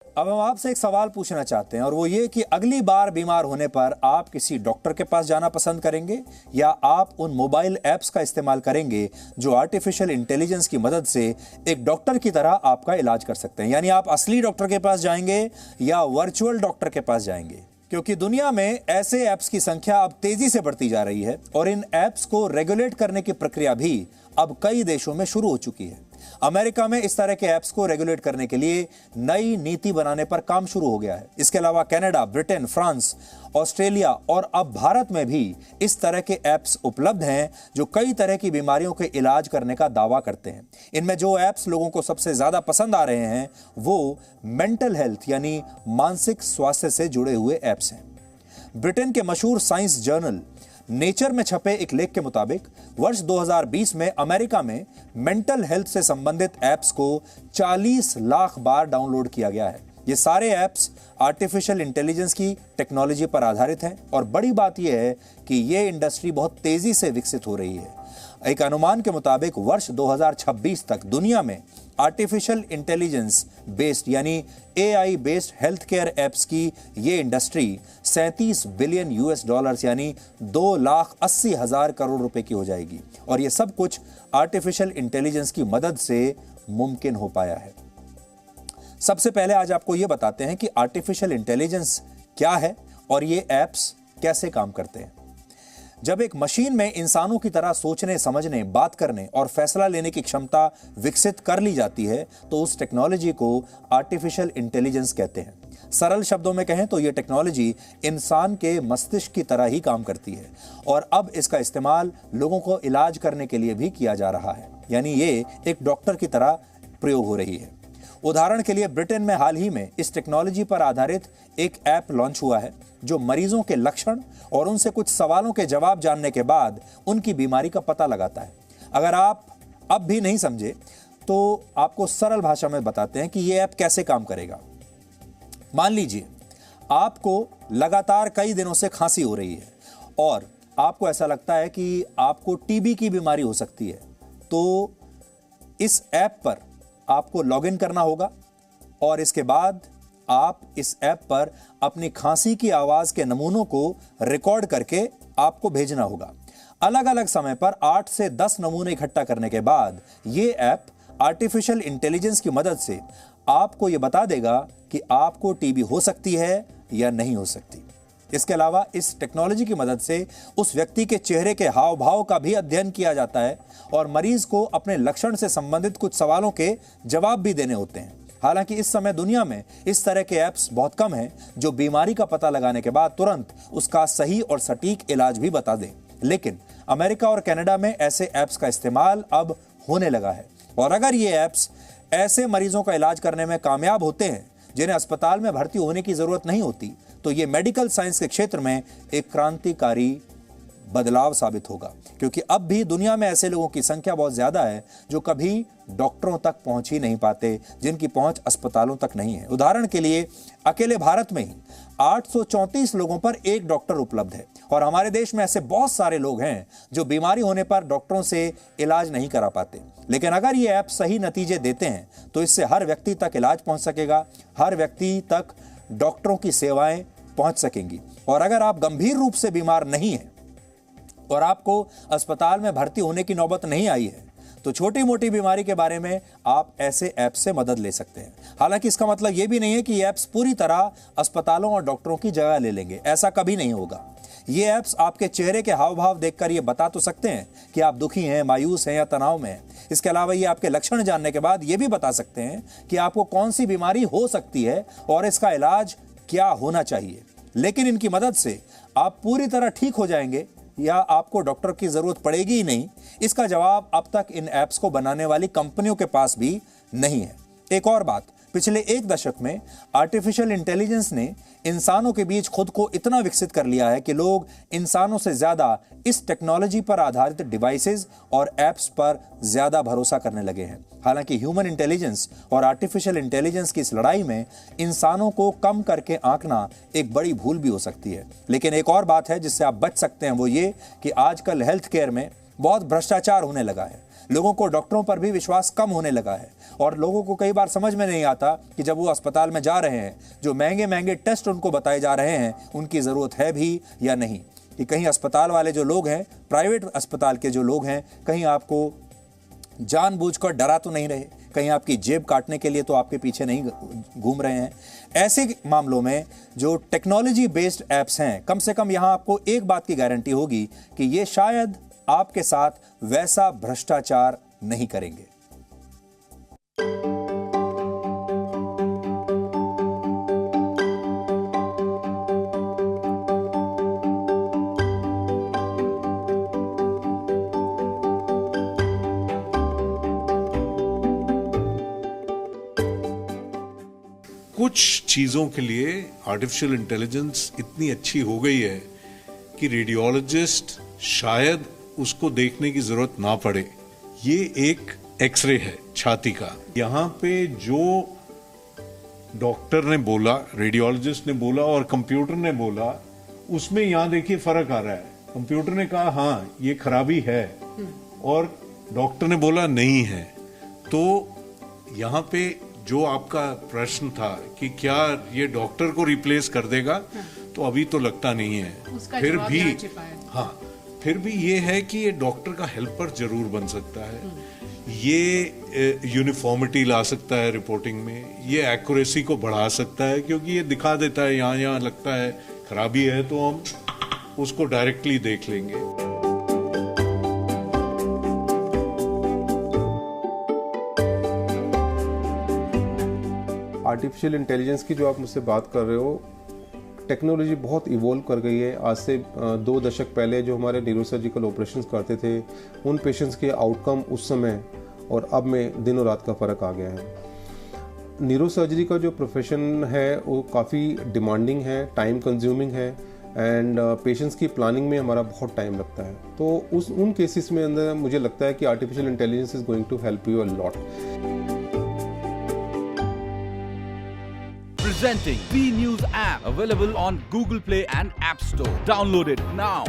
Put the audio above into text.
अब हम आपसे एक सवाल पूछना चाहते हैं और वो ये कि अगली बार बीमार होने पर आप किसी डॉक्टर के पास जाना पसंद करेंगे या आप उन मोबाइल ऐप्स का इस्तेमाल करेंगे जो आर्टिफिशियल इंटेलिजेंस की मदद से एक डॉक्टर की तरह आपका इलाज कर सकते हैं। यानी आप असली डॉक्टर के पास जाएंगे या वर्चुअल डॉक्टर के पास जाएंगे, क्योंकि दुनिया में ऐसे ऐप्स की संख्या अब तेजी से बढ़ती जा रही है और इन ऐप्स को रेगुलेट करने की प्रक्रिया भी अब कई देशों में शुरू हो चुकी है। अमेरिका में इस तरह के ऐप्स को रेगुलेट करने के लिए नई नीति बनाने पर काम शुरू हो गया है। इसके अलावा कनाडा, ब्रिटेन, फ्रांस, ऑस्ट्रेलिया और अब भारत में भी इस तरह के ऐप्स उपलब्ध हैं जो कई तरह की बीमारियों के इलाज करने का दावा करते हैं। इनमें जो ऐप्स लोगों को सबसे ज्यादा पसंद आ रहे हैं वो मेंटल हेल्थ यानी मानसिक स्वास्थ्य से जुड़े ऐप्स हैं। ब्रिटेन के मशहूर साइंस जर्नल नेचर में छपे एक लेख के मुताबिक वर्ष 2020 में अमेरिका में मेंटल हेल्थ से संबंधित ऐप्स को 40 लाख बार डाउनलोड किया गया है। ये सारे ऐप्स आर्टिफिशियल इंटेलिजेंस की टेक्नोलॉजी पर आधारित हैं और बड़ी बात यह है कि ये इंडस्ट्री बहुत तेजी से विकसित हो रही है। एक अनुमान के मुताबिक वर्ष 2026 तक दुनिया में आर्टिफिशियल इंटेलिजेंस बेस्ड यानी AI based health care apps की ये इंडस्ट्री 37 बिलियन यूएस डॉलर्स यानी 2,80,000 करोड़ रुपए की हो जाएगी और ये सब कुछ आर्टिफिशियल इंटेलिजेंस की मदद से मुमकिन हो पाया है। सबसे पहले आज आपको ये बताते हैं कि आर्टिफिशियल इंटेलिजेंस क्या है और ये एप्स कैसे काम करते हैं। जब एक मशीन में इंसानों की तरह सोचने, समझने, बात करने और फैसला लेने की क्षमता विकसित कर ली जाती है तो उस टेक्नोलॉजी को आर्टिफिशियल इंटेलिजेंस कहते हैं। सरल शब्दों में कहें तो यह टेक्नोलॉजी इंसान के मस्तिष्क की तरह ही काम करती है और अब इसका इस्तेमाल लोगों को इलाज करने के लिए भी किया जा रहा है, यानी ये एक डॉक्टर की तरह प्रयोग हो रही है। उदाहरण के लिए ब्रिटेन में हाल ही में इस टेक्नोलॉजी पर आधारित एक ऐप लॉन्च हुआ है जो मरीजों के लक्षण और उनसे कुछ सवालों के जवाब जानने के बाद उनकी बीमारी का पता लगाता है। अगर आप अब भी नहीं समझे तो आपको सरल भाषा में बताते हैं कि यह ऐप कैसे काम करेगा। मान लीजिए आपको लगातार कई दिनों से खांसी हो रही है और आपको ऐसा लगता है कि आपको टीबी की बीमारी हो सकती है, तो इस ऐप पर आपको लॉगिन करना होगा और इसके बाद आप इस ऐप पर अपनी खांसी की आवाज के नमूनों को रिकॉर्ड करके आपको भेजना होगा। अलग अलग समय पर 8 से 10 नमूने इकट्ठा करने के बाद यह ऐप आर्टिफिशियल इंटेलिजेंस की मदद से आपको यह बता देगा कि आपको टीबी हो सकती है या नहीं हो सकती। इसके अलावा इस टेक्नोलॉजी की मदद से उस व्यक्ति के चेहरे के हाव भाव का भी अध्ययन किया जाता है और मरीज को अपने लक्षण से संबंधित कुछ सवालों के जवाब भी देने होते हैं। हालांकि इस समय दुनिया में इस तरह के ऐप्स बहुत कम हैं जो बीमारी का पता लगाने के बाद तुरंत उसका सही और सटीक इलाज भी बता दें, लेकिन अमेरिका और कनाडा में ऐसे ऐप्स का इस्तेमाल अब होने लगा है और अगर ये ऐप्स ऐसे मरीजों का इलाज करने में कामयाब होते हैं जिन्हें अस्पताल में भर्ती होने की जरूरत नहीं होती, तो ये मेडिकल साइंस के क्षेत्र में एक क्रांतिकारी बदलाव साबित होगा, क्योंकि अब भी दुनिया में ऐसे लोगों की संख्या बहुत ज्यादा है जो कभी डॉक्टरों तक पहुंच ही नहीं पाते, जिनकी पहुंच अस्पतालों तक नहीं है। उदाहरण के लिए अकेले भारत में ही 834 लोगों पर एक डॉक्टर उपलब्ध है और हमारे देश में ऐसे बहुत सारे लोग हैं जो बीमारी होने पर डॉक्टरों से इलाज नहीं करा पाते। लेकिन अगर ये ऐप सही नतीजे देते हैं तो इससे हर व्यक्ति तक इलाज पहुंच सकेगा, हर व्यक्ति तक डॉक्टरों की सेवाएं पहुंच सकेंगी। और अगर आप गंभीर रूप से बीमार नहीं हैं और आपको अस्पताल में भर्ती होने की नौबत नहीं आई है तो छोटी मोटी बीमारी के बारे में आप ऐसे ऐप्स से मदद ले सकते हैं। हालांकि इसका मतलब यह भी नहीं है कि ये ऐप्स पूरी तरह अस्पतालों और डॉक्टरों की जगह ले लेंगे, ऐसा कभी नहीं होगा। ये ऐप्स आपके चेहरे के हाव भाव देखकर ये बता तो सकते हैं कि आप दुखी हैं, मायूस हैं या तनाव में हैं। इसके अलावा ये आपके लक्षण जानने के बाद ये भी बता सकते हैं कि आपको कौन सी बीमारी हो सकती है और इसका इलाज क्या होना चाहिए। लेकिन इनकी मदद से आप पूरी तरह ठीक हो जाएंगे या आपको डॉक्टर की जरूरत पड़ेगी ही नहीं, इसका जवाब अब तक इन ऐप्स को बनाने वाली कंपनियों के पास भी नहीं है। एक और बात, पिछले एक दशक में आर्टिफिशियल इंटेलिजेंस ने इंसानों के बीच खुद को इतना विकसित कर लिया है कि लोग इंसानों से ज्यादा इस टेक्नोलॉजी पर आधारित डिवाइसेस और ऐप्स पर ज्यादा भरोसा करने लगे हैं। हालांकि ह्यूमन इंटेलिजेंस और आर्टिफिशियल इंटेलिजेंस की इस लड़ाई में इंसानों को कम करके आंकना एक बड़ी भूल भी हो सकती है। लेकिन एक और बात है जिससे आप बच सकते हैं, वो ये कि आजकल हेल्थ केयर में बहुत भ्रष्टाचार होने लगा है। लोगों को डॉक्टरों पर भी विश्वास कम होने लगा है और लोगों को कई बार समझ में नहीं आता कि जब वो अस्पताल में जा रहे हैं, जो महंगे महंगे टेस्ट उनको बताए जा रहे हैं, उनकी ज़रूरत है भी या नहीं। कि कहीं अस्पताल वाले जो लोग हैं, प्राइवेट अस्पताल के जो लोग हैं, कहीं आपको जानबूझकर डरा तो नहीं रहे, कहीं आपकी जेब काटने के लिए तो आपके पीछे नहीं घूम रहे हैं। ऐसे मामलों में जो टेक्नोलॉजी बेस्ड ऐप्स हैं, कम से कम यहां आपको एक बात की गारंटी होगी कि ये शायद आपके साथ वैसा भ्रष्टाचार नहीं करेंगे। कुछ चीजों के लिए आर्टिफिशियल इंटेलिजेंस इतनी अच्छी हो गई है कि रेडियोलॉजिस्ट शायद उसको देखने की जरूरत ना पड़े। ये एक एक्सरे है छाती का, यहाँ पे जो डॉक्टर ने बोला, रेडियोलॉजिस्ट ने बोला और कंप्यूटर ने बोला, उसमें यहाँ देखिए फर्क आ रहा है। कंप्यूटर ने कहा हाँ ये खराबी है और डॉक्टर ने बोला नहीं है। तो यहाँ पे जो आपका प्रश्न था कि क्या ये डॉक्टर को रिप्लेस कर देगा, तो अभी तो लगता नहीं है। फिर भी फिर भी ये है कि ये डॉक्टर का हेल्पर जरूर बन सकता है। ये यूनिफॉर्मिटी ला सकता है रिपोर्टिंग में, ये एक्यूरेसी को बढ़ा सकता है, क्योंकि ये दिखा देता है यहाँ लगता है खराबी है तो हम उसको डायरेक्टली देख लेंगे। आर्टिफिशियल इंटेलिजेंस की जो आप मुझसे बात कर रहे हो, टेक्नोलॉजी बहुत इवॉल्व कर गई है। आज से 2 दशक पहले जो हमारे न्यूरोसर्जिकल ऑपरेशंस करते थे, उन पेशेंट्स के आउटकम उस समय और अब में दिन और रात का फ़र्क आ गया है। न्यूरोसर्जरी का जो प्रोफेशन है वो काफ़ी डिमांडिंग है, टाइम कंज्यूमिंग है एंड पेशेंट्स की प्लानिंग में हमारा बहुत टाइम लगता है। तो उन केसेस में अंदर मुझे लगता है कि artificial intelligence is going to help you a lot. Presenting B News app, available on Google Play and App Store. Download it now.